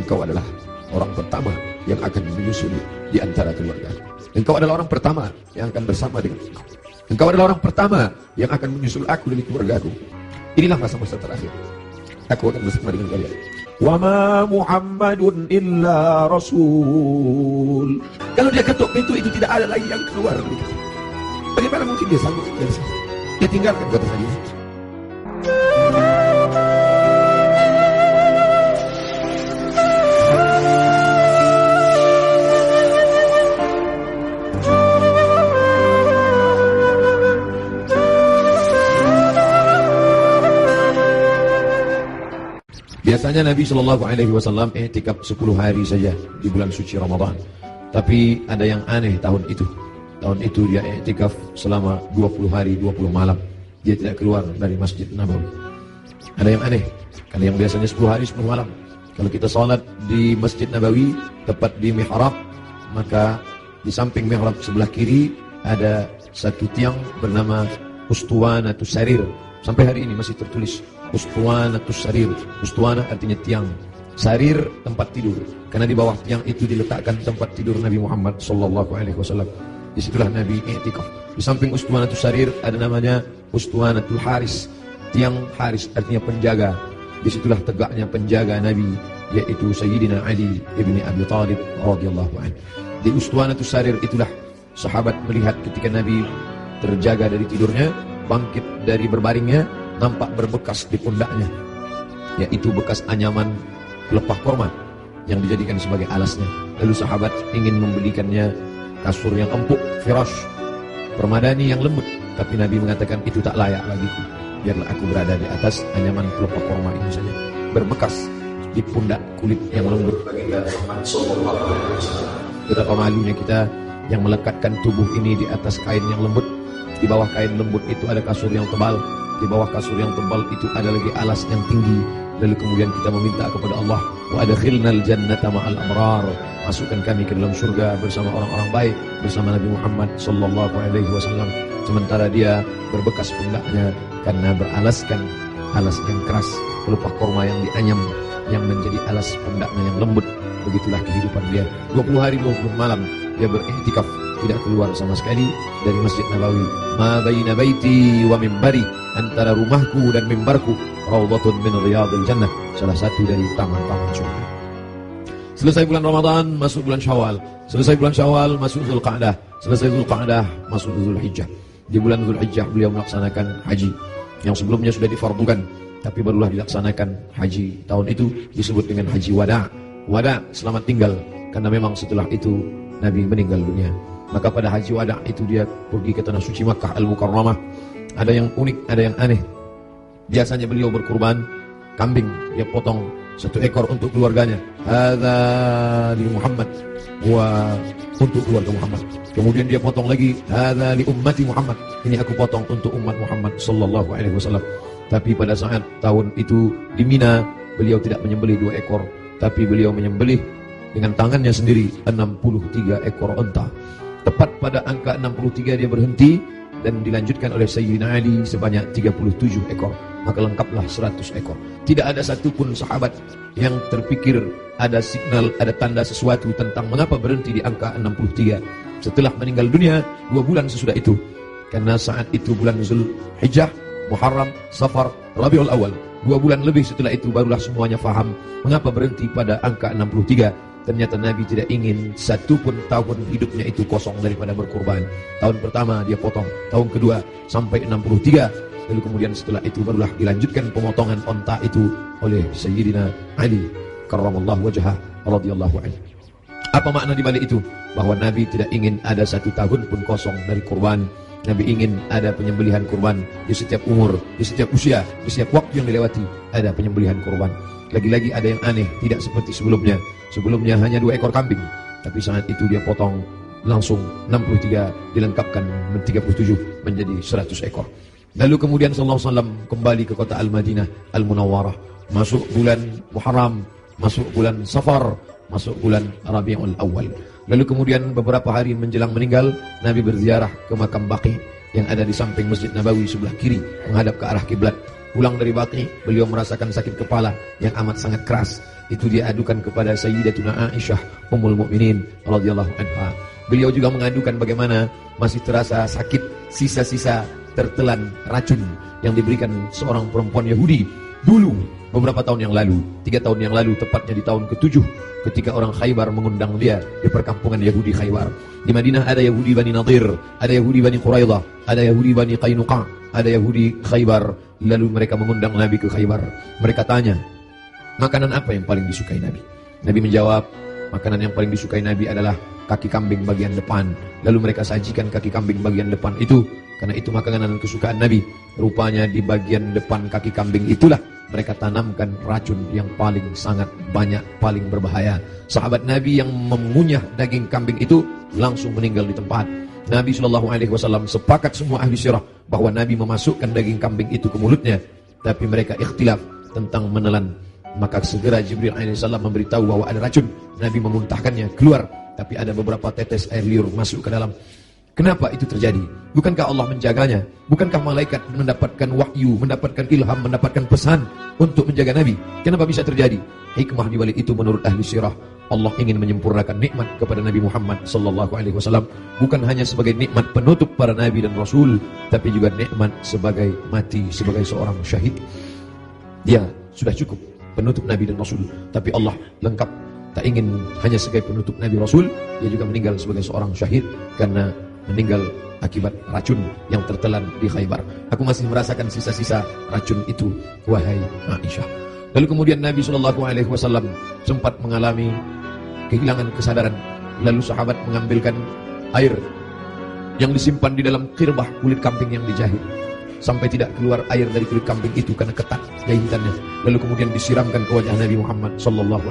engkau adalah orang pertama yang akan menyusul di antara keluarga. Engkau adalah orang pertama yang akan bersama dengan engkau. Engkau adalah orang pertama yang akan menyusul aku dari keluargaku. Inilah masa-masa terakhir. Aku akan bersama dengan kalian. Wa ma Muhammadun illa rasul. Kalau dia ketuk pintu itu tidak ada lagi yang keluar. Bagaimana mungkin dia sanggup dari sana? Dia tinggalkan kota tadi. Biasanya Nabi SAW i'tikaf 10 hari saja di bulan suci Ramadan. Tapi ada yang aneh tahun itu. Tahun itu dia i'tikaf selama 20 hari 20 malam. Dia tidak keluar dari Masjid Nabawi. Ada yang aneh. Karena yang biasanya 10 hari 10 malam. Kalau kita salat di Masjid Nabawi tepat di mihrab, maka di samping mihrab sebelah kiri ada satu tiang bernama Ustuwanatus Sarir. Sampai hari ini masih tertulis Ustuwanatus Sarir. Ustuwana artinya tiang, sarir tempat tidur. Karena di bawah tiang itu diletakkan tempat tidur Nabi Muhammad SAW. Disitulah Nabi i'tikaf. Di samping Ustuwanatus Sarir ada namanya Ustuwanatul Haris. Tiang Haris artinya penjaga. Disitulah tegaknya penjaga Nabi, yaitu Sayyidina Ali ibni Abi Thalib radhiyallahu anhu. Di Ustuwanatus Sarir itulah sahabat melihat ketika Nabi terjaga dari tidurnya, bangkit dari berbaringnya, nampak berbekas di pundaknya, yaitu bekas anyaman pelepah korma yang dijadikan sebagai alasnya. Lalu sahabat ingin membelikannya kasur yang empuk, firash, permadani yang lembut, tapi Nabi mengatakan itu tak layak bagiku. Biarlah aku berada di atas anyaman pelepah korma ini saja, berbekas di pundak kulit yang lembut. Betapa malunya kita yang melekatkan tubuh ini di atas kain yang lembut. Di bawah kain lembut itu ada kasur yang tebal. Di bawah kasur yang tebal itu ada lagi alas yang tinggi. Lalu kemudian kita meminta kepada Allah, wa adkhilnal jannata ma'al abrar. Masukkan kami ke dalam surga bersama orang-orang baik, bersama Nabi Muhammad sallallahu alaihi wasallam. Sementara dia berbekas pundaknya karena beralaskan alas yang keras, pelepah korma yang dianyam yang menjadi alas pundaknya yang lembut. Begitulah kehidupan dia. 20 hari 20 malam dia beriktikaf, tidak keluar sama sekali dari Masjid Nabawi. Ma baina baiti wa mimbari, antara rumahku dan mimbarku raudhatun min riyadil jannah, salah satu dari taman-taman surga. Selesai bulan Ramadan, masuk bulan Syawal. Selesai bulan Syawal, masuk Zulqa'dah. Selesai Zulqa'dah, masuk Zulhijjah. Di bulan Zulhijjah beliau melaksanakan haji yang sebelumnya sudah difardukan, tapi barulah dilaksanakan haji. Tahun itu disebut dengan haji wada'. Wada' selamat tinggal, karena memang setelah itu Nabi meninggal dunia. Maka pada haji wada' itu dia pergi ke tanah suci Makkah Al-Mukarramah. Ada yang unik, ada yang aneh. Biasanya beliau berkurban kambing, dia potong 1 ekor untuk keluarganya. Hadza li Muhammad, wa untuk keluarga Muhammad. Kemudian dia potong lagi, hadza li ummati Muhammad, ini aku potong untuk umat Muhammad sallallahu alaihi wasallam. Tapi pada saat tahun itu di Mina, beliau tidak menyembelih 2 ekor, tapi beliau menyembelih dengan tangannya sendiri 63 ekor unta. Tepat pada angka 63 dia berhenti dan dilanjutkan oleh Sayyidina Ali sebanyak 37 ekor. Maka lengkaplah 100 ekor. Tidak ada satupun sahabat yang terpikir ada signal, ada tanda sesuatu tentang mengapa berhenti di angka 63 setelah meninggal dunia 2 bulan sesudah itu. Karena saat itu bulan Zulhijjah, Muharram, Safar, Rabiul Awal. 2 bulan lebih setelah itu barulah semuanya faham mengapa berhenti pada angka 63. Ternyata Nabi tidak ingin satupun tahun hidupnya itu kosong daripada berkorban. Tahun pertama dia potong, tahun kedua sampai 63. Lalu kemudian setelah itu barulah dilanjutkan pemotongan onta itu oleh Sayyidina Ali karramallahu wajhah radhiyallahu anhu. Apa makna di balik itu? Bahwa Nabi tidak ingin ada 1 tahun pun kosong dari kurban. Nabi ingin ada penyembelihan kurban di setiap umur, di setiap usia, di setiap waktu yang dilewati ada penyembelihan kurban. Lagi-lagi ada yang aneh, tidak seperti sebelumnya. Sebelumnya hanya 2 ekor kambing, tapi saat itu dia potong langsung 63, dilengkapkan 37 menjadi 100 ekor. Lalu kemudian sallallahu alaihi wasallam kembali ke kota Al-Madinah Al-Munawwarah. Masuk bulan Muharram, masuk bulan Safar, masuk bulan Rabiul Awal. Lalu kemudian beberapa hari menjelang meninggal, Nabi berziarah ke makam Baqi yang ada di samping Masjid Nabawi sebelah kiri menghadap ke arah kiblat. Pulang dari Baqi, beliau merasakan sakit kepala yang amat sangat keras. itu dia adukan kepada Sayyidatuna Aisyah Ummul Mukminin radhiyallahu anha. Beliau juga mengadukan bagaimana masih terasa sakit sisa-sisa tertelan racun yang diberikan seorang perempuan Yahudi dulu beberapa tahun yang lalu, 3 tahun yang lalu, tepatnya di tahun ke-7 ketika orang Khaybar mengundang dia di perkampungan Yahudi Khaybar. Di Madinah ada Yahudi Bani Nadir, ada Yahudi Bani Quraidah, ada Yahudi Bani Qainuqa, ada Yahudi Khaybar. Lalu mereka mengundang Nabi ke Khaybar. Mereka tanya, makanan apa yang paling disukai Nabi? Nabi menjawab, makanan yang paling disukai Nabi adalah kaki kambing bagian depan. Lalu mereka sajikan kaki kambing bagian depan itu, karena itu makanan kesukaan Nabi. Rupanya di bagian depan kaki kambing itulah mereka tanamkan racun yang paling sangat banyak, paling berbahaya. Sahabat Nabi yang mengunyah daging kambing itu langsung meninggal di tempat. Nabi SAW sepakat semua ahli sirah bahwa Nabi memasukkan daging kambing itu ke mulutnya, tapi mereka ikhtilaf tentang menelan. Maka segera Jibril AS memberitahu bahwa ada racun. Nabi memuntahkannya keluar, tapi ada beberapa tetes air liur masuk ke dalam. Kenapa itu terjadi? Bukankah Allah menjaganya? Bukankah malaikat mendapatkan wahyu, mendapatkan ilham, mendapatkan pesan untuk menjaga Nabi? Kenapa bisa terjadi? Hikmah di balik itu menurut ahli sirah, Allah ingin menyempurnakan nikmat kepada Nabi Muhammad SAW, bukan hanya sebagai nikmat penutup para nabi dan rasul, tapi juga nikmat sebagai mati sebagai seorang syahid. Dia sudah cukup penutup nabi dan rasul, tapi Allah lengkap, tak ingin hanya sebagai penutup nabi rasul, dia juga meninggal sebagai seorang syahid karena meninggal akibat racun yang tertelan di Khaybar. Aku masih merasakan sisa-sisa racun itu, wahai Aisyah. Lalu kemudian Nabi SAW sempat mengalami kehilangan kesadaran. Lalu sahabat mengambilkan air yang disimpan di dalam kirbah kulit kambing yang dijahit, sampai tidak keluar air dari kulit kambing itu karena ketat jahitannya. Lalu kemudian disiramkan ke wajah Nabi Muhammad SAW.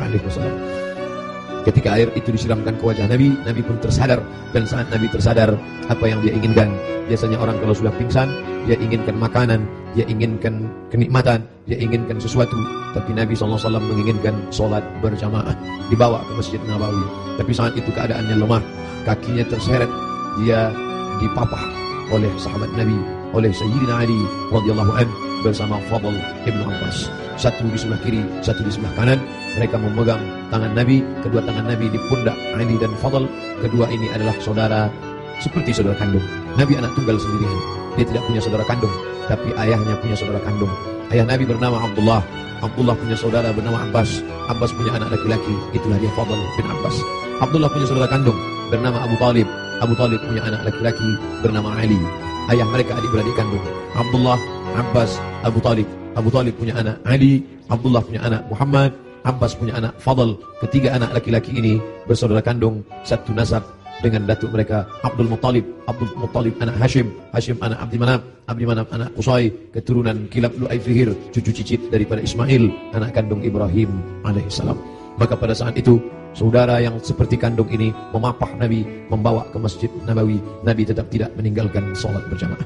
Ketika air itu disiramkan ke wajah Nabi, Nabi pun tersadar. Dan saat Nabi tersadar, apa yang dia inginkan? Biasanya orang kalau sudah pingsan, dia inginkan makanan, dia inginkan kenikmatan, dia inginkan sesuatu. Tapi Nabi SAW menginginkan sholat berjamaah, dibawa ke Masjid Nabawi. Tapi saat itu keadaannya lemah, kakinya terseret, dia dipapah oleh sahabat Nabi, oleh Sayyidina Ali radhiyallahu anhu bersama Fadl ibn Abbas. Satu di sebelah kiri, satu di sebelah kanan. Mereka memegang tangan Nabi, kedua tangan Nabi di pundak Ali dan Fadl. Kedua ini adalah saudara, seperti saudara kandung. Nabi anak tunggal sendirian, dia tidak punya saudara kandung, tapi ayahnya punya saudara kandung. Ayah Nabi bernama Abdullah, Abdullah punya saudara bernama Abbas, Abbas punya anak laki-laki, itulah dia Fadl bin Abbas. Abdullah punya saudara kandung bernama Abu Talib, Abu Talib punya anak laki-laki bernama Ali. Ayah mereka adik-beradik kandung, Abdullah, Abbas, Abu Talib. Abu Talib punya anak Ali, Abdullah punya anak Muhammad, Abbas punya anak Fadl. Ketiga anak laki-laki ini bersaudara kandung, satu nasab dengan datuk mereka Abdul Muttalib. Abdul Muttalib anak Hashim, Hashim anak Abdi Manaf, Abdi Manaf anak Qusay, keturunan Kilab Lu'ay Fihir, cucu cicit daripada Ismail, anak kandung Ibrahim alaihissalam. Maka pada saat itu saudara yang seperti kandung ini memapah Nabi, membawa ke Masjid Nabawi. Nabi tetap tidak meninggalkan sholat berjamaah.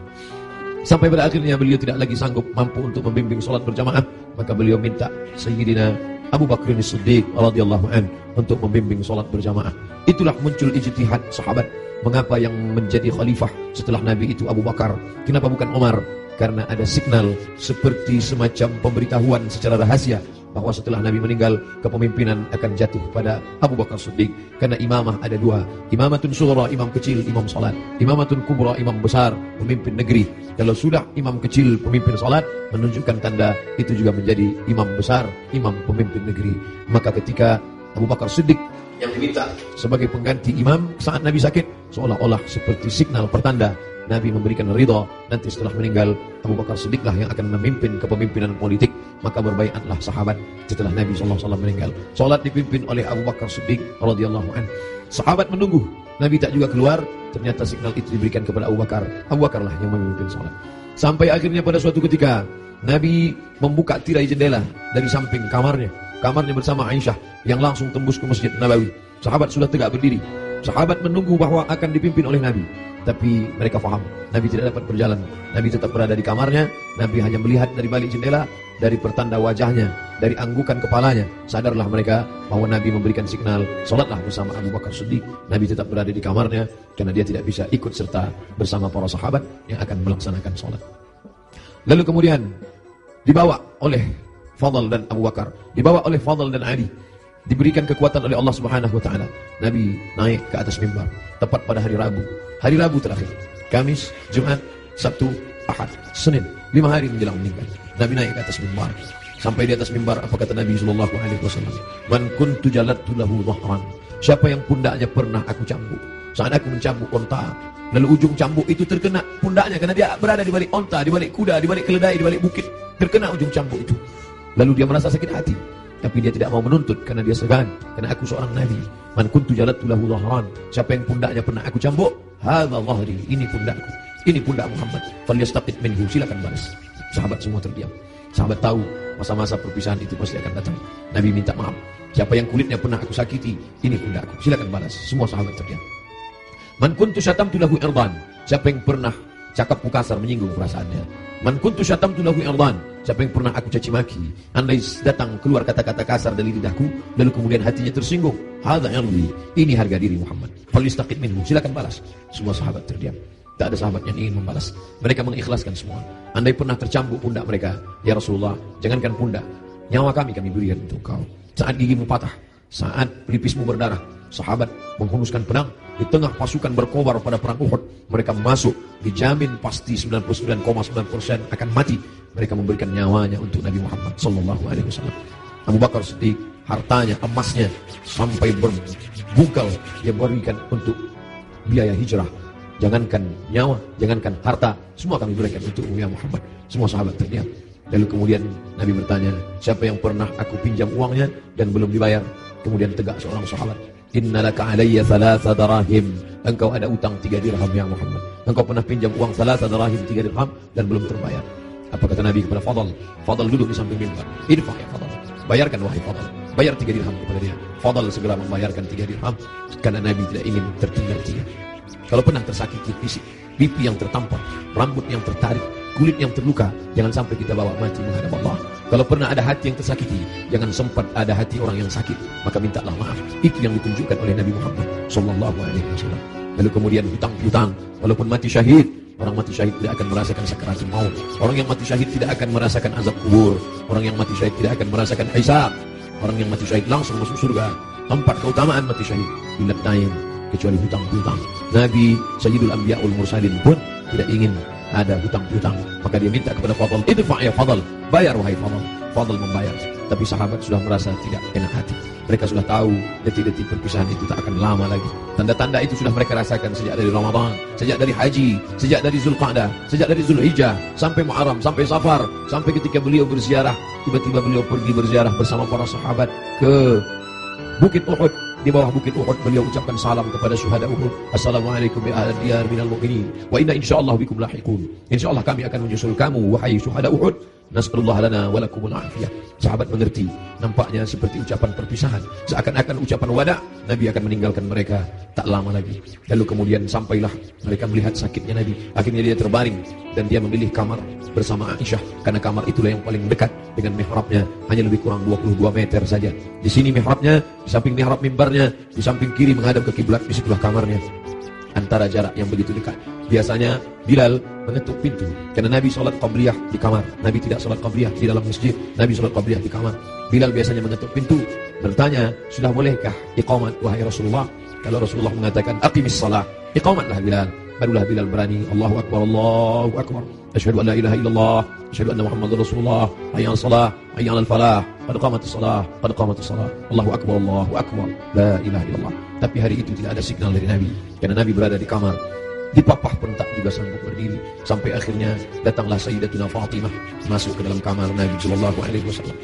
Sampai pada akhirnya beliau tidak lagi sanggup mampu untuk membimbing sholat berjamaah, maka beliau minta Sayyidina Abu Bakr As-Siddiq radhiyallahu anhu untuk membimbing sholat berjamaah. Itulah muncul ijtihad sahabat. Mengapa yang menjadi khalifah setelah Nabi itu Abu Bakar? Kenapa bukan Umar? Karena ada signal seperti semacam pemberitahuan secara rahasia bahwa setelah Nabi meninggal, kepemimpinan akan jatuh pada Abu Bakar Siddiq. Karena imamah ada dua, imamatun sughra, imam kecil, imam salat, imamatun kubra, imam besar, pemimpin negeri. Kalau sudah imam kecil, pemimpin salat, menunjukkan tanda itu juga menjadi imam besar, imam pemimpin negeri. Maka ketika Abu Bakar Siddiq yang diminta sebagai pengganti imam saat Nabi sakit, seolah-olah seperti signal pertanda Nabi memberikan ridha, nanti setelah meninggal Abu Bakar Siddiqlah yang akan memimpin kepemimpinan politik. Maka berbaiatlah sahabat setelah Nabi SAW meninggal. Salat dipimpin oleh Abu Bakar Siddiq radhiyallahu anhu. Sahabat menunggu, Nabi tak juga keluar. Ternyata signal itu diberikan kepada Abu Bakar. Abu Bakarlah yang memimpin salat. Sampai akhirnya pada suatu ketika Nabi membuka tirai jendela dari samping kamarnya bersama Aisyah yang langsung tembus ke Masjid Nabawi. Sahabat sudah tegak berdiri. Sahabat menunggu bahwa akan dipimpin oleh Nabi. Tapi mereka faham, Nabi tidak dapat berjalan. Nabi tetap berada di kamarnya. Nabi hanya melihat dari balik jendela, dari pertanda wajahnya, dari anggukan kepalanya. Sadarlah mereka bahwa Nabi memberikan signal, sholatlah bersama Abu Bakar Siddiq. Nabi tetap berada di kamarnya, karena dia tidak bisa ikut serta bersama para sahabat yang akan melaksanakan sholat. Lalu kemudian dibawa oleh Fadl dan Abu Bakar, dibawa oleh Fadl dan Ali, diberikan kekuatan oleh Allah Subhanahu wa taala. Nabi naik ke atas mimbar tepat pada hari Rabu. Hari Rabu terakhir. Kamis, Jumat, Sabtu, Ahad, Senin, 5 hari menjelang meninggal. Nabi naik ke atas mimbar. Sampai di atas mimbar, apa kata Nabi sallallahu alaihi wasallam? Man kuntu jalattu lahu dhahran. Siapa yang pundaknya pernah aku cambuk. Saat aku mencambuk onta, lalu ujung cambuk itu terkena pundaknya karena dia berada di balik onta, di balik kuda, di balik keledai, di balik bukit. Terkena ujung cambuk itu. Lalu dia merasa sakit hati. Tapi dia tidak mau menuntut karena dia segan. Karena aku seorang Nabi. Man kuntu jalattu lahu dhahran. Siapa yang pundaknya pernah aku cambuk, hadza dhahri, ini pundakku. Ini pundak Muhammad. Falyastaqit minhu, silakan balas. Sahabat semua terdiam. Sahabat tahu masa-masa perpisahan itu pasti akan datang. Nabi minta maaf. Siapa yang kulitnya pernah aku sakiti, ini pundakku. Silakan balas. Semua sahabat terdiam. Man kuntu syatamtu lahu irdan. Siapa yang pernah cakap kasar menyinggung perasaannya. Man kuntu syatamtu lahu irdan. Siapa yang pernah aku caci maki, andai datang keluar kata-kata kasar dari lidahku, lalu kemudian hatinya tersinggung. Hadza irdi. Ini harga diri Muhammad. Falyastaqit minhu. Silakan balas. Semua sahabat terdiam. Tak ada sahabat yang ingin membalas. Mereka mengikhlaskan semua. Andai pernah tercambuk pundak mereka, ya Rasulullah, jangankan pundak, nyawa kami berikan untuk kau. Saat gigimu patah, saat pelipismu berdarah, sahabat menghunuskan pedang di tengah pasukan berkobar pada perang Uhud. Mereka masuk, dijamin pasti 99,9% akan mati. Mereka memberikan nyawanya untuk Nabi Muhammad sallallahu alaihi wasallam. Abu Bakar Siddiq, hartanya, emasnya sampai berbungkal dia berikan untuk biaya hijrah. Jangankan nyawa, jangankan harta, semua kami berikan untuk ya Muhammad. Semua sahabat terdiam. Lalu kemudian Nabi bertanya, siapa yang pernah aku pinjam uangnya dan belum dibayar? Kemudian tegak seorang sahabat, innalaka alayya thalatha darahim. Engkau ada utang 3 dirham ya Muhammad. Engkau pernah pinjam uang thalatha darahim, 3 dirham dan belum terbayar. Apa kata Nabi kepada Fadl? Fadl duduk di samping mimbar. Idfa ya Fadl. Bayarkan wahai Fadl. Bayar 3 dirham kepada dia. Fadl segera membayarkan 3 dirham karena Nabi tidak ingin tertinggal 3. Kalau pernah tersakiti fisik, pipi yang tertampar, rambut yang tertarik, kulit yang terluka, jangan sampai kita bawa mati menghadap Allah. Kalau pernah ada hati yang tersakiti, jangan sempat ada hati orang yang sakit, maka mintalah maaf. Itu yang ditunjukkan oleh Nabi Muhammad sallallahu alaihi wasallam. Lalu kemudian hutang-hutang, walaupun mati syahid, orang mati syahid tidak akan merasakan sakaratul maut. Orang yang mati syahid tidak akan merasakan azab kubur. Orang yang mati syahid tidak akan merasakan hisab. Orang yang mati syahid langsung masuk surga. Tempat keutamaan mati syahid bila lain kecuali hutang-hutang. Nabi Sayyidul Anbiya'ul Mursalin pun tidak ingin ada hutang-hutang. Maka dia minta kepada Fadl, idfa' ya Fadl, bayar wahai Fadl. Fadl membayar. Tapi sahabat sudah merasa tidak enak hati. Mereka sudah tahu detik-detik perpisahan itu tak akan lama lagi. Tanda-tanda itu sudah mereka rasakan sejak dari Ramadan, sejak dari Haji, sejak dari Zulqa'dah, sejak dari Zulhijjah, sampai Muharram, sampai Safar, sampai ketika beliau berziarah. Tiba-tiba beliau pergi berziarah bersama para sahabat ke Bukit Uhud. Di bawah Bukit Uhud beliau ucapkan salam kepada syuhada Uhud. Assalamualaikum ya ahlal diyar minal mu'minin wa inna insyaallah bikum lahiqun. Insyaallah kami akan menyusul kamu wahai syuhada Uhud. Nas'alullah lana wa lakumul afiyah. Sahabat mengerti, nampaknya seperti ucapan perpisahan, seakan-akan ucapan wada. Nabi akan meninggalkan mereka tak lama lagi. Lalu kemudian sampailah mereka melihat sakitnya Nabi. Akhirnya dia terbaring dan dia memilih kamar bersama Aisyah karena kamar itulah yang paling dekat dengan mihrabnya, hanya lebih kurang 22 meter saja. Di sini mihrabnya, di samping mihrab mimbarnya, di samping kiri menghadap ke kiblat, di situlah kamarnya. Antara jarak yang begitu dekat. Biasanya Bilal mengetuk pintu karena Nabi salat qabliyah di kamar. Nabi tidak salat qabliyah di dalam masjid. Nabi salat qabliyah di kamar. Bilal biasanya mengetuk pintu, bertanya, sudah bolehkah iqamat wahai Rasulullah? Kalau Rasulullah mengatakan aqimis shalah, iqamatlah Bilal. Barulah Bilal berani, Allahu akbar, Allahu akbar. Asyhadu an la ilaha illallah, asyhadu anna Muhammadar Rasulullah. Hayya 'alas shalah, hayya 'alal falah. Qad qamatis shalah, qad qamatis shalah. Allahu akbar, Allahu akbar. La ilaha illallah. Tapi hari itu tidak ada signal dari Nabi karena Nabi berada di kamar. Di papah pun tak juga sanggup berdiri. Sampai akhirnya datanglah Sayyidatuna Fatimah masuk ke dalam kamar Nabi sallallahu alaihi wasallam.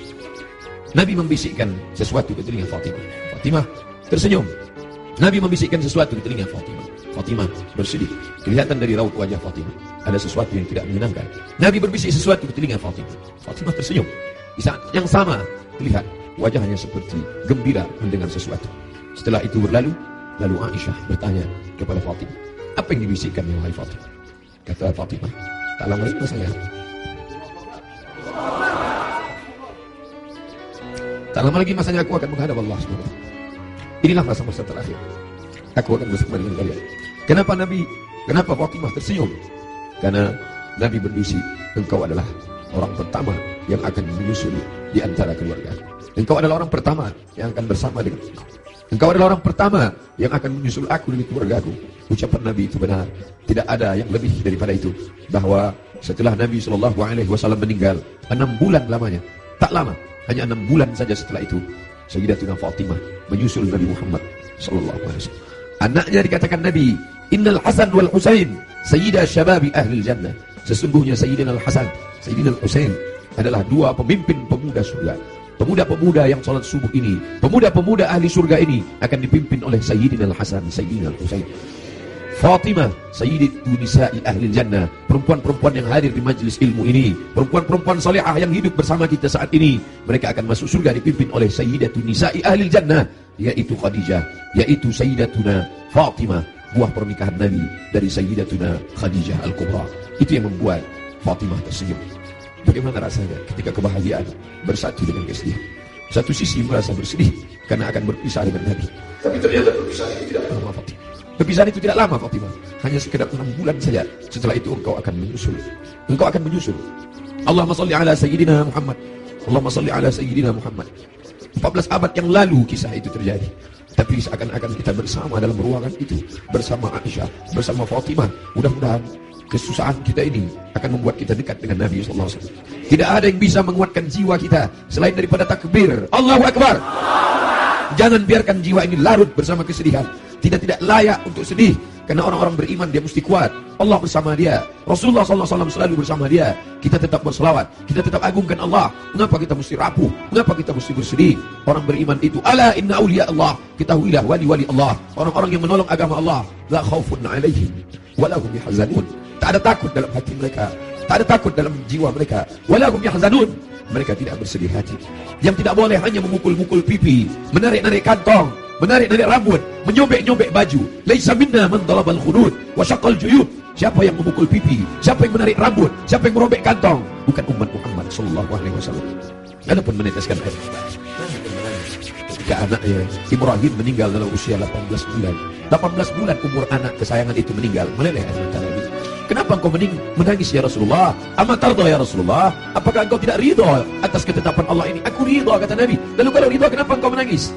Nabi membisikkan sesuatu ke telinga Fatimah. Fatimah tersenyum. Nabi membisikkan sesuatu ke telinga Fatimah. Fatimah bersedih. Kelihatan dari raut wajah Fatimah ada sesuatu yang tidak menyenangkan. Nabi berbisik sesuatu ke telinga Fatimah. Fatimah tersenyum. Di saat yang sama terlihat wajahnya seperti gembira mendengar sesuatu. Setelah itu berlalu, lalu Aisyah bertanya kepada Fatimah, apa yang dibisikkan wahai Fatimah? Kata Fatimah, tak lama lagi masanya. Tak lama lagi masanya aku akan menghadap Allah SWT. Inilah masa-masa terakhir. Aku akan bersama dengan kalian. Kenapa Fatimah tersenyum? Karena Nabi berbisik, engkau adalah orang pertama yang akan menyusul di antara keluarga. Engkau adalah orang pertama yang akan bersama dengan engkau. Engkau adalah orang pertama yang akan menyusul aku dari keluargaku. Ucapan Nabi itu benar. Tidak ada yang lebih daripada itu. Bahwa setelah Nabi SAW meninggal 6 bulan lamanya, tak lama, hanya 6 bulan saja setelah itu, Sayyidatuna Fatimah menyusul Nabi Muhammad SAW. Anaknya dikatakan Nabi, Innal Hasan wal Husain Sayyida Syababi Ahlil Jannah. Sesungguhnya Sayyidina Al-Hasan, Sayyidina Al-Husain adalah 2 pemimpin pemuda surga. Pemuda-pemuda yang salat subuh ini, pemuda-pemuda ahli surga ini akan dipimpin oleh Sayyidina Al-Hasan, Sayyidina Al-Husain. Fatimah, Sayyidatu Nisa'i Ahlil Jannah, perempuan-perempuan yang hadir di majlis ilmu ini, perempuan-perempuan salihah yang hidup bersama kita saat ini, mereka akan masuk surga dipimpin oleh Sayyidatu Nisa'i Ahlil Jannah, yaitu Khadijah, yaitu Sayyidatuna Fatimah, buah pernikahan Nabi dari Sayyidatuna Khadijah Al-Kubra. Itu yang membuat Fatimah tersenyum. Bagaimana rasanya ketika kebahagiaan bersatu dengan kesedihan? Satu sisi merasa bersedih karena akan berpisah dengan Nabi, tapi ternyata berpisah itu tidak lama, Fatimah. Perpisahan itu tidak lama, Fatimah. Hanya sekedar 6 bulan saja. Setelah itu engkau akan menyusul. Engkau akan menyusul. Allahumma salli ala Sayyidina Muhammad. Allahumma salli ala Sayyidina Muhammad. 14 abad yang lalu kisah itu terjadi. Tapi seakan-akan kita bersama dalam ruangan itu, bersama Aisyah, bersama Fatimah. Mudah-mudahan kesusahan kita ini akan membuat kita dekat dengan Nabi SAW. Tidak ada yang bisa menguatkan jiwa kita selain daripada takbir Allahu Akbar. Jangan biarkan jiwa ini larut bersama kesedihan. Tidak layak untuk sedih, karena orang-orang beriman dia mesti kuat. Allah bersama dia, Rasulullah SAW selalu bersama dia. Kita tetap berselawat, kita tetap agungkan Allah. Mengapa kita mesti rapuh? Mengapa kita mesti bersedih? Orang beriman itu, ala inna awliya Allah, ketahuilah wali-wali Allah, orang-orang yang menolong agama Allah, la khaufun alaihim wala hum yahzanun. Tak ada takut dalam hati mereka, tak ada takut dalam jiwa mereka, wala hum yahzanun. Mereka tidak bersedih hati. Yang tidak boleh hanya memukul-mukul pipi, menarik-narik kantong, menarik-narik rambut, menyobek-nyobek baju. Laisa minna man talabal khudud wa syaqal juyub. Siapa yang memukul pipi, siapa yang menarik rambut, siapa yang merobek kantong, bukan umat Muhammad sallallahu alaihi wasallam. Adapun meneteskan air mata, ketika anaknya Ibrahim meninggal dalam usia 18 bulan. 18 bulan umur anak kesayangan itu meninggal, meleleh air mata Nabi. Kenapa engkau menangis ya Rasulullah? Amma tarda ya Rasulullah? Apakah engkau tidak ridha atas ketetapan Allah ini? Aku ridha, kata Nabi. Lalu kalau ridha, kenapa engkau menangis?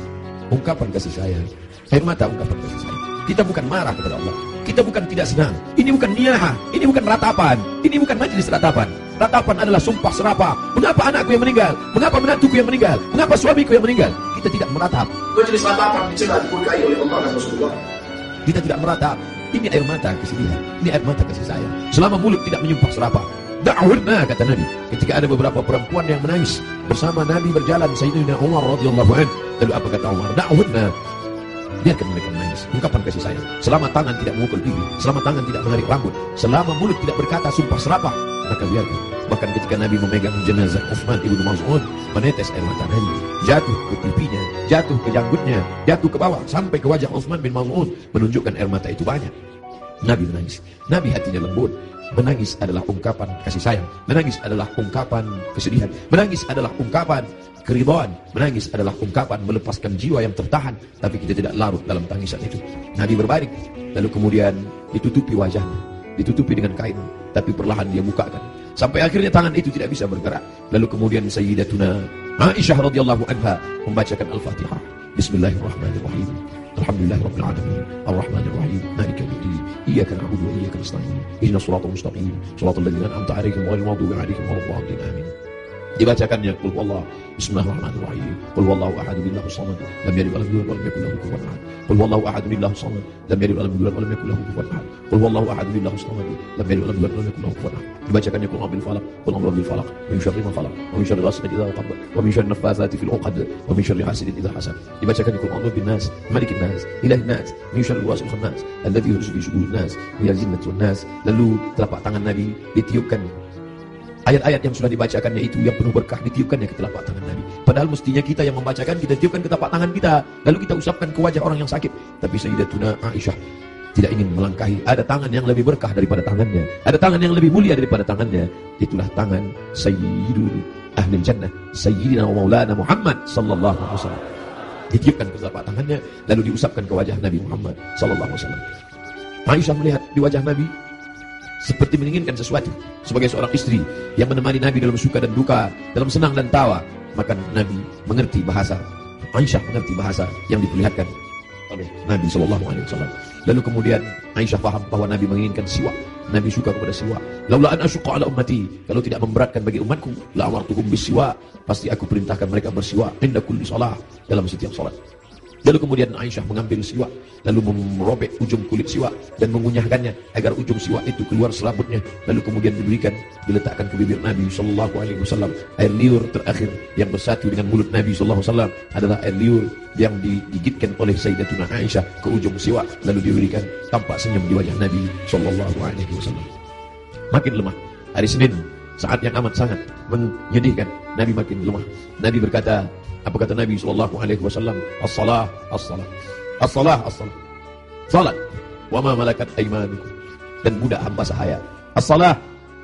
Ungkapan kasih sayang, air mata ungkapan kasih sayang. Kita bukan marah kepada Allah, kita bukan tidak senang. Ini bukan niyahah, ini bukan ratapan, ini bukan majelis ratapan. Ratapan adalah sumpah serapah. Mengapa anakku yang meninggal? Mengapa menantuku yang meninggal? Mengapa suamiku yang meninggal? Kita tidak meratap. Majelis ratapan dicela, dikurkai oleh Allah dan Rasulullah. Kita tidak meratap. Ini air mata kesedihan, ini air mata kasih sayang. Selama mulut tidak menyumpah serapah. Da'wurna, kata Nabi. Ketika ada beberapa perempuan yang menangis bersama Nabi berjalan, Sayyidina Umar radhiyallahu anhu. Lalu apa kata Umar? Da'wurna, biarkan mereka menangis. Ungkapan kasih sayang. Selama tangan tidak memukul pipi, selama tangan tidak menarik rambut, selama mulut tidak berkata sumpah serapah, maka biarkan. Bahkan ketika Nabi memegang jenazah Utsman ibnu Maz'un, menetes air mata Nabi, jatuh ke pipinya, jatuh ke janggutnya, jatuh ke bawah sampai ke wajah Utsman bin Maz'un, menunjukkan air mata itu banyak. Nabi menangis. Nabi hatinya lembut. Menangis adalah ungkapan kasih sayang. Menangis adalah ungkapan kesedihan. Menangis adalah ungkapan keridhaan. Menangis adalah ungkapan melepaskan jiwa yang tertahan, tapi kita tidak larut dalam tangisan itu. Nabi berbaring, lalu kemudian ditutupi wajahnya, ditutupi dengan kain, tapi perlahan dia bukakan, sampai akhirnya tangan itu tidak bisa bergerak. Lalu kemudian Sayyidatuna Aisyah radhiyallahu anha membacakan Al-Fatihah. Bismillahirrahmanirrahim. Alhamdulillahirabbil alamin. Arrahmanir rahim. Maliki yaumiddin. Iyyaka na'budu wa iyyaka nasta'in. Ihdinas siratal mustaqim. Shiratal ladzina an'amta 'alaihim ghairil maghdubi 'alaihim waladdallin. Amin. Dibacakannya qul huwallahu bismillahirrahmanirrahim. Qul huwallahu ahad billahus samad lam yalid walam yulad walam yakul lahu kufuwan ahad. Qul huwallahu ahad billahus samad lam yalid walam yulad walam yakul lahu kufuwan ahad. Qul huwallahu ahad billahus samad lam yalid walam yulad walam yakul lahu kufuwan ahad. Dibacakannya qul a'udzu birabbil falaq, qul a'udzu birabbil falaq, min syarri ma falaq, wa min syarri ghasiqin idza waqab, wa min syarri naffatsati fil 'uqad, wa min syarri hasidin idza hasad. Dibacakannya qul a'udzu bin nas, malikin nas, ilahin nas, min syarri waswasil khannas, alladzi yuwaswisu fi sudurin nas, minal jinnati wan nas. Lalu telapak tangan Nabi ditiupkan. Ayat-ayat yang sudah dibacakannya itu yang penuh berkah ditiupkannya ke telapak tangan Nabi. Padahal mestinya kita yang membacakan, kita tiupkan ke telapak tangan kita, lalu kita usapkan ke wajah orang yang sakit. Tapi Sayyidatuna Aisyah tidak ingin melangkahi. Ada tangan yang lebih berkah daripada tangannya, ada tangan yang lebih mulia daripada tangannya. Itulah tangan Sayyidul Ahlil Jannah, Sayyidina wa Maulana Muhammad sallallahu alaihi wasallam. Ditiupkan ke telapak tangannya, lalu diusapkan ke wajah Nabi Muhammad sallallahu alaihi wasallam. Aisyah melihat di wajah Nabi seperti menginginkan sesuatu. Sebagai seorang istri yang menemani Nabi dalam suka dan duka, dalam senang dan tawa, maka Nabi mengerti bahasa. Aisyah mengerti bahasa yang diperlihatkan oleh Nabi SAW. Lalu kemudian Aisyah paham bahwa Nabi menginginkan siwak. Nabi suka kepada siwak. Laula an asyqa ala ummati, kalau tidak memberatkan bagi umatku, la amartuhum bisiwak, pasti aku perintahkan mereka bersiwak inda kulli shalah, dalam setiap salat. Lalu kemudian Aisyah mengambil siwak, lalu merobek ujung kulit siwak dan mengunyahkannya agar ujung siwak itu keluar selaputnya. Lalu kemudian diberikan, diletakkan ke bibir Nabi SAW. Air liur terakhir yang bersatu dengan mulut Nabi SAW adalah air liur yang digigitkan oleh Sayyidatuna Aisyah ke ujung siwak, lalu diberikan. Tampak senyum di wajah Nabi SAW. Makin lemah. Hari Senin, saat yang amat sangat menyedihkan, Nabi makin lemah. Nabi berkata, apa kata Nabi SAW? As-salah, as-salah, as-salah, as-salah. Salat. Wa ma malakat aymanukum. Dan budak hamba sahaya. As-salah,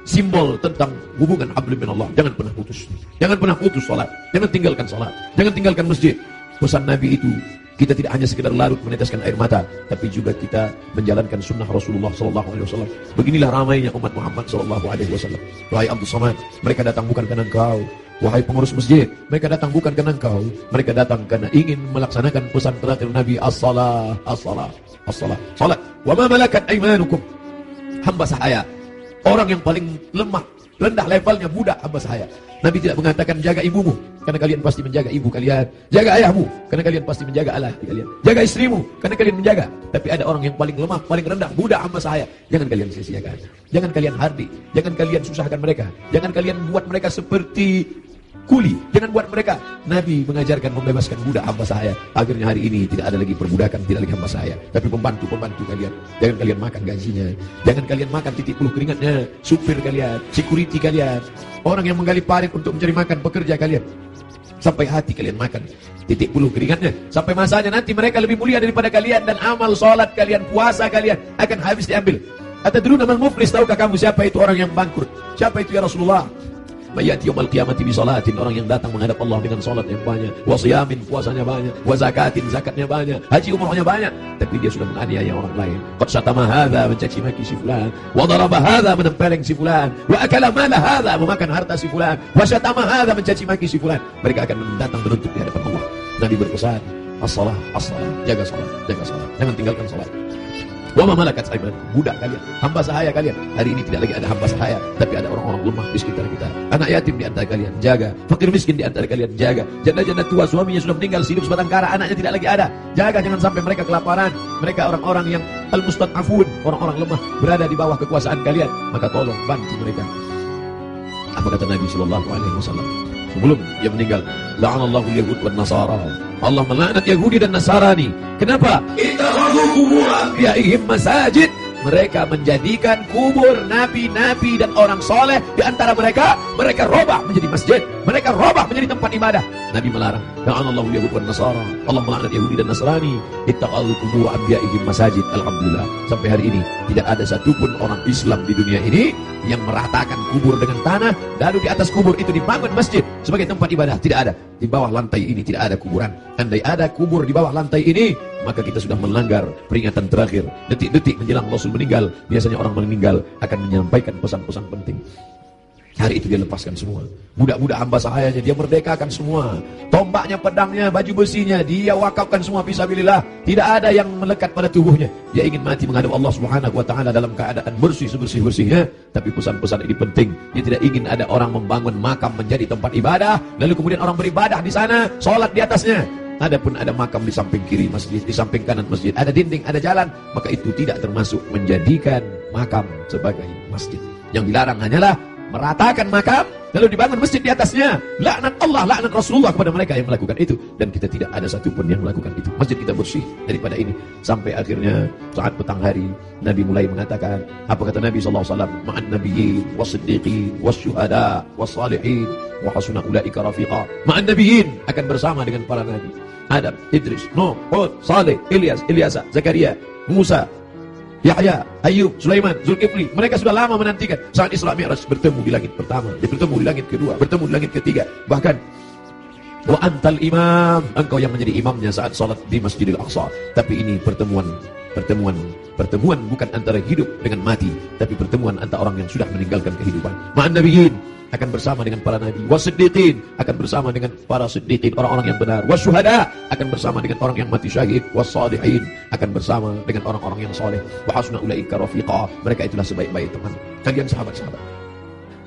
simbol tentang hubungan hablum minallah. Jangan pernah putus. Jangan pernah putus salat. Jangan tinggalkan salat. Jangan tinggalkan masjid. Pesan Nabi itu, kita tidak hanya sekedar larut meneteskan air mata, tapi juga kita menjalankan sunnah Rasulullah SAW. Beginilah ramainya umat Muhammad SAW. Wahai Abdul Samad, mereka datang bukan karena engkau. Wahai pengurus masjid, mereka datang bukan karena engkau. Mereka datang karena ingin melaksanakan pesan terakhir Nabi, as-salah, as-salah, as-salah. Salat. Wa ma malakat aymanukum. Hamba sahaya. Orang yang paling lemah, rendah levelnya, budak hamba sahaya. Nabi tidak mengatakan jaga ibumu, karena kalian pasti menjaga ibu kalian. Jaga ayahmu, karena kalian pasti menjaga Allah kalian. Jaga istrimu, karena kalian menjaga. Tapi ada orang yang paling lemah, paling rendah, budak hamba sahaya. Jangan kalian sia-siakan. Jangan kalian hardik. Jangan kalian susahkan mereka. Jangan kalian buat mereka seperti kuli. Jangan buat mereka. Nabi mengajarkan membebaskan budak hamba sahaya. Akhirnya hari ini tidak ada lagi perbudakan, tidak lagi hamba sahaya, tapi pembantu-pembantu kalian. Jangan kalian makan gajinya. Jangan kalian makan titik puluh keringatnya. Supir kalian, security kalian, orang yang menggali parit untuk mencari makan, pekerja kalian. Sampai hati kalian makan titik puluh keringatnya. Sampai masanya nanti mereka lebih mulia daripada kalian, dan amal salat kalian, puasa kalian akan habis diambil. Atadruna mal muflis, tahukah kamu siapa itu orang yang bangkrut? Siapa itu ya Rasulullah? Mayati yaumil qiyamati bi salatin, orang yang datang menghadap Allah dengan salat yang banyak, wa siyamin, puasanya banyak, wa zakatin, zakatnya banyak, haji umrahnya banyak, tapi dia sudah menganiaya orang lain. Qad syatama hadza, mencaci maki si fulan, wa daraba hadza, menempeleng si fulan, wa akala mala hadza, memakan harta si fulan, wa syatama hadza, mencaci maki si fulan. Mereka akan datang menuntut di hadapan Allah. Nabi berpesan, as-salah, as-salah, jaga salat, jaga salat, jangan tinggalkan salat. Wa ma malakat aymanukum, budak kalian, hamba sahaya kalian. Hari ini tidak lagi ada hamba sahaya, tapi ada orang-orang lemah di sekitar kita. Anak yatim di antara kalian, jaga. Fakir miskin di antara kalian, jaga. Janda-janda tua, suaminya sudah meninggal, hidup sebatang kara, anaknya tidak lagi ada. Jaga, jangan sampai mereka kelaparan. Mereka orang-orang yang al-mustad'afun, orang-orang lemah, berada di bawah kekuasaan kalian. Maka tolong bantu mereka. Apa kata Nabi SAW sebelum dia meninggal? La'anallahu yahud wan nasara. Allah melaknat Yahudi dan Nasrani. Kenapa? Ittakhadhu qubur anbiya'ihim masajid. Mereka menjadikan kubur nabi-nabi dan orang soleh di antara mereka robah menjadi masjid. Mereka robah menjadi tempat ibadah. Nabi melarang. La'anallahu yahud wan nasara. Allah melaknat Yahudi dan Nasrani. Ittakhadhu qubur anbiya'ihim masajid. Alhamdulillah, sampai hari ini tidak ada satupun orang Islam di dunia ini yang meratakan kubur dengan tanah, lalu di atas kubur itu dibangun masjid sebagai tempat ibadah. Tidak ada. Di bawah lantai ini tidak ada kuburan. Andai ada kubur di bawah lantai ini, maka kita sudah melanggar peringatan terakhir. Detik-detik menjelang Rasul meninggal, biasanya orang meninggal akan menyampaikan pesan-pesan penting. Hari itu dia lepaskan semua. Budak-budak hamba sahayanya dia merdekakan semua. Tombaknya, pedangnya, baju besinya dia wakafkan semua fisabilillah. Tidak ada yang melekat pada tubuhnya. Dia ingin mati menghadap Allah Subhanahu wa taala dalam keadaan bersih sebersih-bersihnya. Tapi pesan-pesan ini penting. Dia tidak ingin ada orang membangun makam menjadi tempat ibadah, lalu kemudian orang beribadah di sana, sholat di atasnya. Adapun ada makam di samping kiri masjid, di samping kanan masjid, ada dinding, ada jalan, maka itu tidak termasuk menjadikan makam sebagai masjid. Yang dilarang hanyalah meratakan makam, lalu dibangun masjid di atasnya. Laknat Allah, laknat Rasulullah kepada mereka yang melakukan itu. Dan kita tidak ada satupun yang melakukan itu. Masjid kita bersih daripada ini. Sampai akhirnya saat petang hari, Nabi mulai mengatakan, apa kata Nabi SAW? Ma'an nabiyyin, was-siddiqin, was-syuhada, was-salihin, wa hasuna ulaika rafiqa. Ma'an nabiyyin, akan bersama dengan para nabi. Adam, Idris, Nuh, Hud, Saleh, Ilyas, Ilyasa, Zakaria, Musa, Yahya, Ayub, Sulaiman, Zulkifli. Mereka sudah lama menantikan saat Isra Mi'raj bertemu di langit pertama, bertemu di langit kedua, bertemu di langit ketiga. Bahkan wa antal imam, engkau yang menjadi imamnya saat salat di Masjidil Aqsa. Tapi ini pertemuan Pertemuan bukan antara hidup dengan mati, tapi pertemuan antara orang yang sudah meninggalkan kehidupan. Ma'an nabiyyin, akan bersama dengan para nabi. Wasiddiqin, akan bersama dengan para siddiqin, orang-orang yang benar. Wasyuhada, akan bersama dengan orang yang mati syahid. Wassalihin, akan bersama dengan orang-orang yang soleh. Wa hasuna ulaika rafiqa, mereka itulah sebaik-baik teman. Kalian sahabat-sahabat,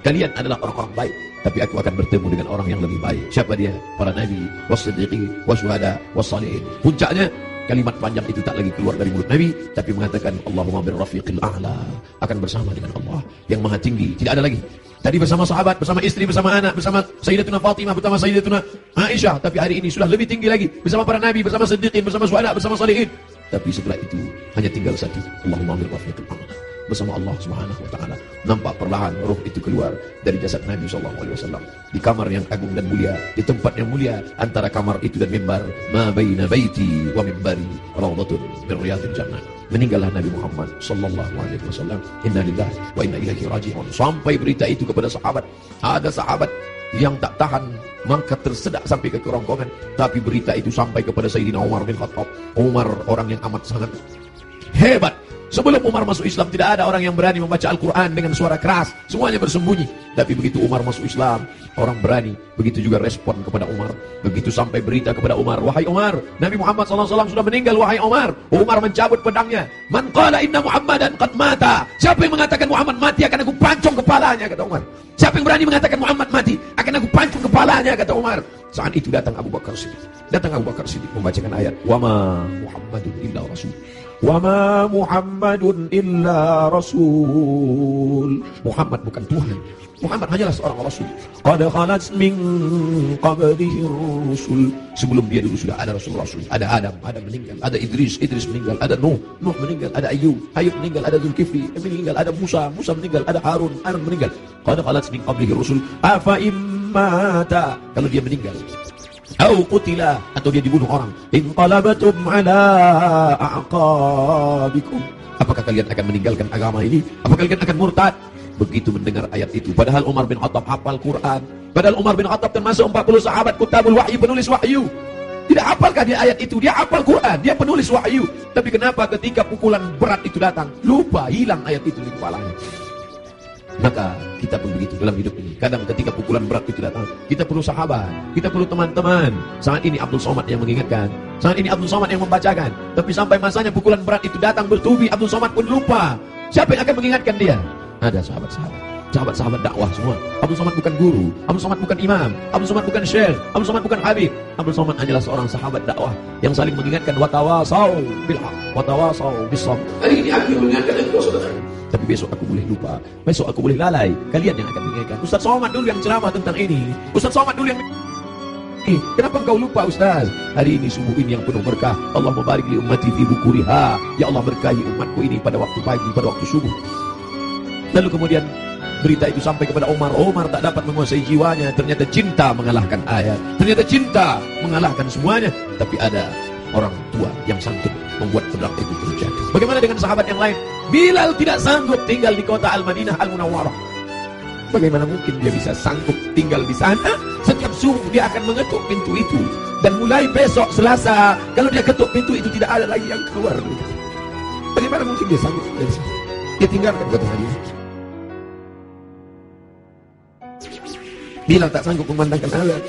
kalian adalah orang-orang baik, tapi aku akan bertemu dengan orang yang lebih baik. Siapa dia? Para nabi, wasiddiqin, wasyuhada, wassalihin. Puncaknya, kalimat panjang itu tak lagi keluar dari mulut Nabi, tapi mengatakan Allahumma birrafiqil a'la, akan bersama dengan Allah yang maha tinggi. Tidak ada lagi. Tadi bersama sahabat, bersama istri, bersama anak, bersama Sayyidatuna Fatimah, bersama Sayyidatuna Aisyah, tapi hari ini sudah lebih tinggi lagi, bersama para nabi, bersama siddiqin, bersama syuhada, bersama salihin. Tapi setelah itu hanya tinggal satu, Allahumma birrafiqil a'la, bersama Allah Subhanahu wa taala. Nampak perlahan roh itu keluar dari jasad Nabi sallallahu alaihi wasallam di kamar yang agung dan mulia, di tempat yang mulia antara kamar itu dan mimbar. Ma baina baiti wa mimbari raudhatun min riyadil jannah. Meninggallah Nabi Muhammad sallallahu alaihi wasallam. Inna lillahi wa inna ilaihi raji'un. Sampai berita itu kepada sahabat. Ada sahabat yang tak tahan, maka tersedak sampai ke kerongkongan. Tapi berita itu sampai kepada Sayyidina Umar bin Khattab. Umar orang yang amat sangat hebat. Sebelum Umar masuk Islam, tidak ada orang yang berani membaca Al-Quran dengan suara keras. Semuanya bersembunyi. Tapi begitu Umar masuk Islam, orang berani. Begitu juga respon kepada Umar. Begitu sampai berita kepada Umar, wahai Umar, Nabi Muhammad SAW sudah meninggal, wahai Umar. Umar mencabut pedangnya. Man qala inna Muhammadan qad mata. Siapa yang mengatakan Muhammad mati, akan aku pancung kepalanya, kata Umar. Siapa yang berani mengatakan Muhammad mati, akan aku pancung kepalanya, kata Umar. Saat itu datang Abu Bakar Siddiq. Membacakan ayat, wa ma Muhammadun illa rasul. Wa ma Muhammadun illa rasul. Muhammad bukan Tuhan. Muhammad hanyalah seorang rasul. Qad khalat min qablihi rusul. Sebelum dia dulu sudah ada rasul-rasul. Ada Adam meninggal. Ada Idris meninggal. Ada Nuh meninggal. Ada Ayub meninggal. Ada Zulkifli meninggal. Ada Musa meninggal. Ada Harun meninggal. Qad khalat min qablihi rusul. Afa immata, kalau dia meninggal, au qutila, atau dia dibunuh orang, inqalabatum ala a'qabikum, apakah kalian akan meninggalkan agama ini? Apakah kalian akan murtad? Begitu mendengar ayat itu, padahal Umar bin Khattab hafal Quran, padahal Umar bin Khattab termasuk 40 sahabat kutabul wahyu, penulis wahyu. Tidak hafalkah dia ayat itu? Dia hafal Quran, dia penulis wahyu. Tapi kenapa ketika pukulan berat itu datang, lupa, hilang ayat itu di kepalanya? Maka kita pun begitu dalam hidup ini. Kadang ketika pukulan berat itu datang, kita perlu sahabat, kita perlu teman-teman. Saat ini Abdul Somad yang mengingatkan, saat ini Abdul Somad yang membacakan. Tapi sampai masanya pukulan berat itu datang bertubi, Abdul Somad pun lupa. Siapa yang akan mengingatkan dia? Ada sahabat-sahabat dakwah semua. Abdul Somad bukan guru, Abdul Somad bukan imam, Abdul Somad bukan syekh, Abdul Somad bukan habib. Abdul Somad hanyalah seorang sahabat dakwah yang saling mengingatkan, watawasau bil haq, watawasau bis sabr. Hari ini aku yang mengingatkan engkau saudara. Tapi besok aku boleh lupa, besok aku boleh lalai. Kalian yang akan mengingatkan. Ustaz Somad dulu yang ceramah tentang ini. Ustaz Somad dulu yang kenapa engkau lupa Ustaz? Hari ini subuh ini yang penuh berkah. Allah mubarik li ummati fi bukuriha. Ya Allah berkahi umatku ini pada waktu pagi, pada waktu subuh. Lalu kemudian berita itu sampai kepada Umar. Umar tak dapat menguasai jiwanya. Ternyata cinta mengalahkan ayat. Ternyata cinta mengalahkan semuanya. Tapi ada orang tua yang sanggup membuat pedang itu terjadi. Bagaimana dengan sahabat yang lain? Bilal tidak sanggup tinggal di kota Al-Madinah Al-Munawwarah. Bagaimana mungkin dia bisa sanggup tinggal di sana? Setiap subuh dia akan mengetuk pintu itu. Dan mulai besok Selasa, kalau dia ketuk pintu itu tidak ada lagi yang keluar. Bagaimana mungkin dia sanggup dari sana? Dia tinggalkan kota Madinah. Bilal tak sanggup memandangkan azan.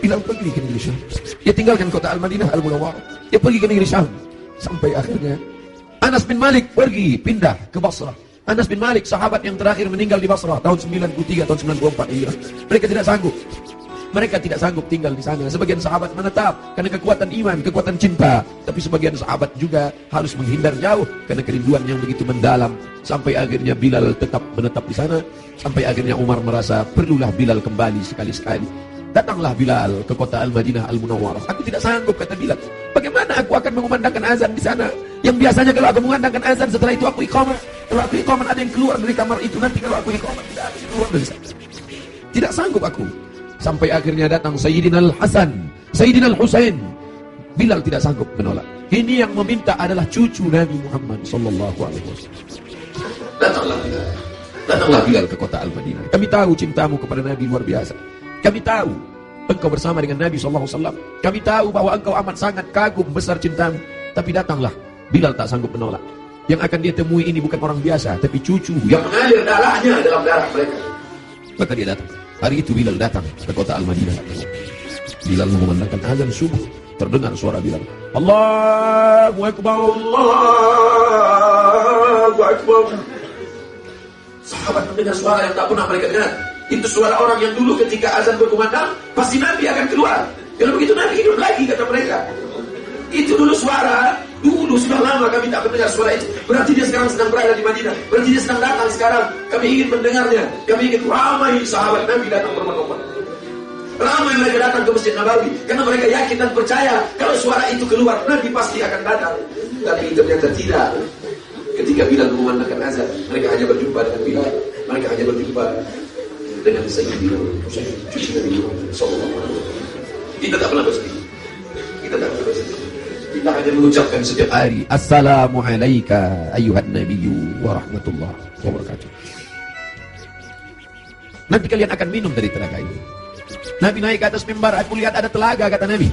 Bilal pergi ke negeri Syam. Dia tinggalkan kota Al-Madinah Al-Munawwarah. Dia pergi ke negeri Syam. Sampai akhirnya Anas bin Malik pergi, pindah ke Basrah. Anas bin Malik, sahabat yang terakhir meninggal di Basrah tahun 93, tahun 94 Hijrah. Mereka tidak sanggup. Mereka tidak sanggup tinggal di sana. Sebagian sahabat menetap karena kekuatan iman, kekuatan cinta. Tapi sebagian sahabat juga harus menghindar jauh karena kerinduan yang begitu mendalam. Sampai akhirnya Bilal tetap menetap di sana. Sampai akhirnya Umar merasa perlulah Bilal kembali sekali-sekali. Datanglah Bilal ke kota Al-Madinah Al-Munawwarah. Aku tidak sanggup, kata Bilal. Bagaimana aku akan mengumandangkan azan di sana? Yang biasanya kalau aku mengumandangkan azan, setelah itu aku iqamah. Kalau aku iqamah ada yang keluar dari kamar itu. Nanti kalau aku iqamah tidak ada yang keluar dari sana. Tidak sanggup aku. Sampai akhirnya datang Sayyidina Al-Hasan, Sayyidina Al-Husain. Bilal tidak sanggup menolak. Ini yang meminta adalah cucu Nabi Muhammad sallallahu alaihi wasallam. Datanglah Bilal. Datanglah Bilal ke kota Al-Madinah. Kami tahu cintamu kepada Nabi luar biasa. Kami tahu engkau bersama dengan Nabi SAW. Kami tahu bahwa engkau amat sangat kagum besar cintamu. Tapi datanglah Bilal tak sanggup menolak. Yang akan dia temui ini bukan orang biasa, tapi cucu yang mengalir darahnya dalam darah mereka. Maka dia datang. Hari itu Bilal datang ke kota Al-Madinah. Bilal mengumandangkan azan subuh. Terdengar suara Bilal. Allahu Akbar, Allahu Akbar. Sahabat mendengar suara yang tak pernah mereka dengar. Itu suara orang yang dulu ketika azan berkumandang, pasti Nabi akan keluar. Kalau begitu Nabi hidup lagi, kata mereka. Itu dulu suara. Dulu sudah lama kami tak mendengar suara itu. Berarti dia sekarang sedang berada di Madinah. Berarti dia sedang datang sekarang. Kami ingin mendengarnya. Kami ingin ramai sahabat Nabi datang berbondong-bondong. Ramai mereka datang ke Masjid Nabawi. Karena mereka yakin dan percaya kalau suara itu keluar, Nabi pasti akan datang. Tapi ternyata tidak. Ketika Bilal mengumandangkan azan, mereka hanya berjumpa dengan Bilal. Mereka hanya berjumpa dengan Sayyidina Husain, cucu Nabi Muhammad SAW. Kita tak pernah bersedih. Kita tak pernah bersedih. Kita hanya mengucapkan setiap hari, Assalamualaikum ayuhan nabiyyu wa rahmatullahi wa barakatuh. Nanti kalian akan minum dari telaga ini. Nabi naik ke atas mimbar, aku lihat ada telaga, kata Nabi.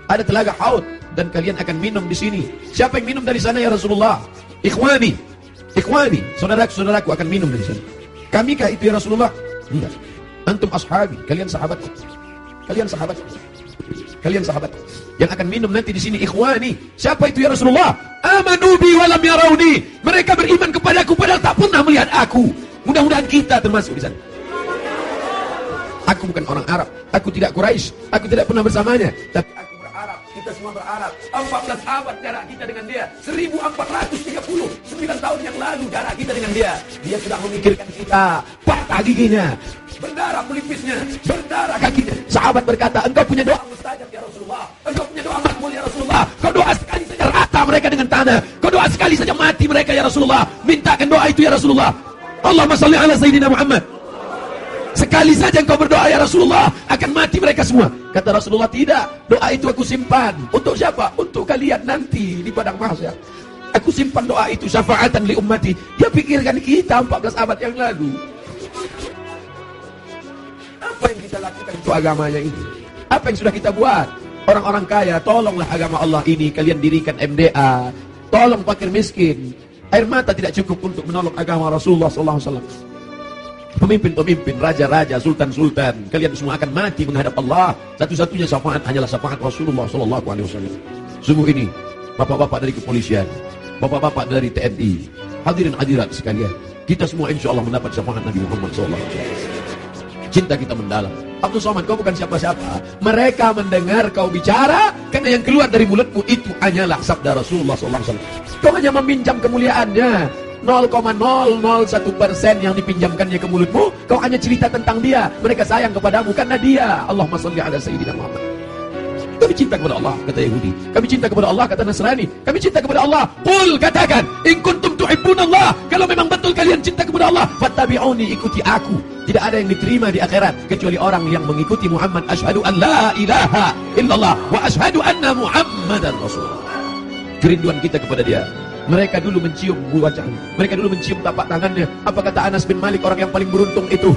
Ada telaga Haud dan kalian akan minum di sini. Siapa yang minum dari sana ya Rasulullah? Ikhwani, saudaraku akan minum dari sana. Kamikah itu ya Rasulullah? Enggak. Antum ashabi, kalian sahabat. Kalian sahabat. Yang akan minum nanti di sini ikhwani. Siapa itu ya Rasulullah? Amanu bi walam yarawni. Mereka beriman kepadaku padahal tak pernah melihat aku. Mudah-mudahan kita termasuk di sana. Aku bukan orang Arab, aku tidak Quraisy, aku tidak pernah bersamanya, tapi aku berharap, kita semua berharap. 14 abad jarak kita dengan dia, 1439 tahun yang lalu jarak kita dengan dia. Dia sudah memikirkan kita, patah giginya, berdarah pelipisnya, berdarah kakinya. Sahabat berkata, engkau punya doa mustajab ya Rasulullah, engkau punya doa makbul ya Rasulullah. Kau doa sekali saja rata mereka dengan tanah, kau doa sekali saja mati mereka ya Rasulullah. Mintakan doa itu ya Rasulullah. Allahumma salli ala Sayyidina Muhammad. Sekali saja engkau berdoa ya Rasulullah, akan mati mereka semua. Kata Rasulullah, tidak, doa itu aku simpan. Untuk siapa? Untuk kalian nanti di padang mahsyar. Aku simpan doa itu syafaatan li ummati. Ya pikirkan kita 14 abad yang lalu. Apa yang kita lakukan untuk agamanya ini? Apa yang sudah kita buat? Orang-orang kaya, tolonglah agama Allah ini. Kalian dirikan MDA. Tolong fakir miskin. Air mata tidak cukup untuk menolong agama Rasulullah SAW. Pemimpin-pemimpin, raja-raja, sultan-sultan, kalian semua akan mati menghadap Allah. Satu-satunya syafaat hanyalah syafaat Rasulullah SAW. Sungguh ini, bapak-bapak dari kepolisian, bapak-bapak dari TNI, hadirin hadirat sekalian, kita semua insya Allah mendapat syafaat Nabi Muhammad SAW. Cinta kita mendalam. Abdul Somad, kau bukan siapa-siapa. Mereka mendengar kau bicara, karena yang keluar dari mulutmu itu hanyalah sabda Rasulullah SAW. Kau hanya meminjam kemuliaannya. 0,001% yang dipinjamkannya ke mulutmu, kau hanya cerita tentang dia. Mereka sayang kepadamu karena dia. Allahumma shalli ala Sayyidina Muhammad. Kami cinta kepada Allah, kata Yahudi. Kami cinta kepada Allah, kata Nasrani. Kami cinta kepada Allah. Qul, katakan, in kuntum tuhibbunallah. Kalau memang betul kalian cinta kepada Allah, fattabi'uni, ikuti aku. Tidak ada yang diterima di akhirat kecuali orang yang mengikuti Muhammad. Asyhadu an la ilaha illallah wa asyhadu anna Muhammadan Rasulullah. Kerinduan kita kepada dia. Mereka dulu mencium wajahnya, mereka dulu mencium tapak tangannya. Apa kata Anas bin Malik, orang yang paling beruntung itu?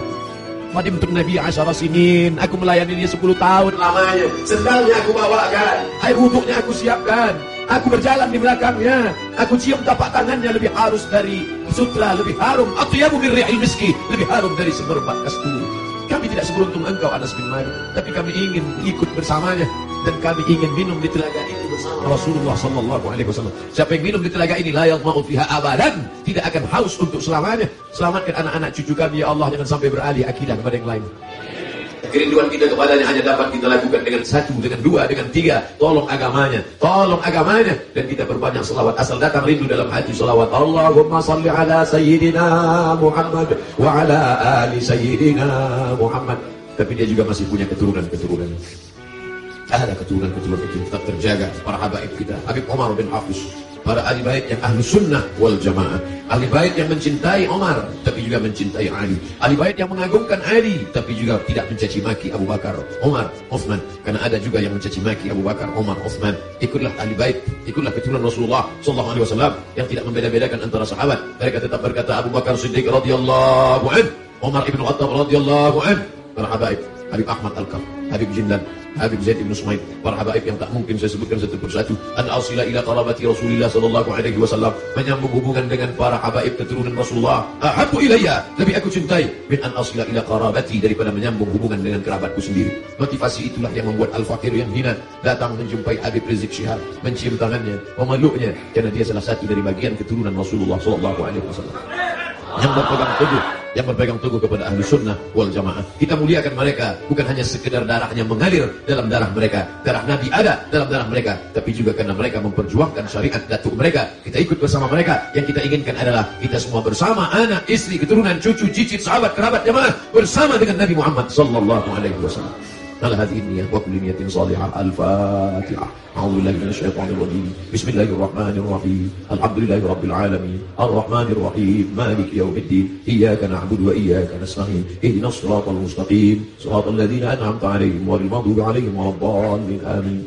Madimtu Nabi 10 sinin, aku melayani dia 10 tahun lamanya. Sendalnya aku bawakan, air wuduknya aku siapkan, aku berjalan di belakangnya, aku cium tapak tangannya lebih halus dari sutra, lebih harum. Atyabu min ri'il miski, lebih harum dari semerbak kasturi. Kami tidak seberuntung engkau Anas bin Malik, tapi kami ingin ikut bersamanya dan kami ingin minum di telaga ini bersama Rasulullah SAW. Siapa yang minum di telaga ini la yadma'u fiha abadan, tidak akan haus untuk selamanya. Selamatkan anak-anak cucu kami ya Allah, jangan sampai beralih akidah kepada yang lain. Kerinduan kita kepadanya hanya dapat kita lakukan dengan 1, dengan 2, dengan 3. Tolong agamanya, dan kita berbanyak selawat. Asal datang rindu dalam hati selawat. Allahumma salli ala Sayyidina Muhammad wa ala ali Sayyidina Muhammad. Tapi dia juga masih punya keturunan-keturunan. Ada keturunan-keturunan itu tetap terjaga. Para habaib kita, Habib Omar bin Hafiz, para ahli bait yang ahlu sunnah wal jamaah, ahli bait yang mencintai Omar tapi juga mencintai Ali, ahli bait yang mengagungkan Ali tapi juga tidak mencaci maki Abu Bakar, Omar, Uthman. Karena ada juga yang mencaci maki Abu Bakar, Omar, Uthman. Ikutlah ahli bait, ikutlah keturunan Rasulullah SAW yang tidak membeda-bedakan antara sahabat. Mereka tetap berkata Abu Bakar Siddiq radhiyallahu anhu, Omar ibn Khattab radhiyallahu anhu. Para habaib, Habib Ahmad Al-Kaf, Habib Jindan, Habib Zaid ibn Sumaid, para habaib yang tak mungkin saya sebutkan satu persatu. An asila ila qarabati Rasulillah sallallahu alaihi wasallam, menyambung hubungan dengan para habaib keturunan Rasulullah. Ahabbu ilayya, lebih aku cintai min an asila ila qarabati, daripada menyambung hubungan dengan kerabatku sendiri. Motivasi itulah yang membuat al-fakir yang hina datang menjumpai Habib Rizik Syihab, mencium tangannya, memeluknya, karena dia salah satu dari bagian keturunan Rasulullah sallallahu alaihi wasallam. Yang berpegang teguh kepada ahli sunnah wal jamaah. Kita muliakan mereka, bukan hanya sekedar darahnya mengalir dalam darah mereka, darah Nabi ada dalam darah mereka, tapi juga karena mereka memperjuangkan syariat datuk mereka. Kita ikut bersama mereka. Yang kita inginkan adalah kita semua bersama, anak, istri, keturunan, cucu, cicit, sahabat, kerabat, jamaah, bersama dengan Nabi Muhammad sallallahu alaihi wasallam. على هذه النية وكل نية صالحة. الفاتحة. أعوذ بالله من الشيطان الرجيم. بسم الله الرحمن الرحيم. الحمد لله رب العالمين الرحمن الرحيم مالك يوم الدين إياك نعبد وإياك نستعين اهدنا الصراط المستقيم صراط الذين أنعمت عليهم غير المغضوب عليهم ولا الضالين آمين.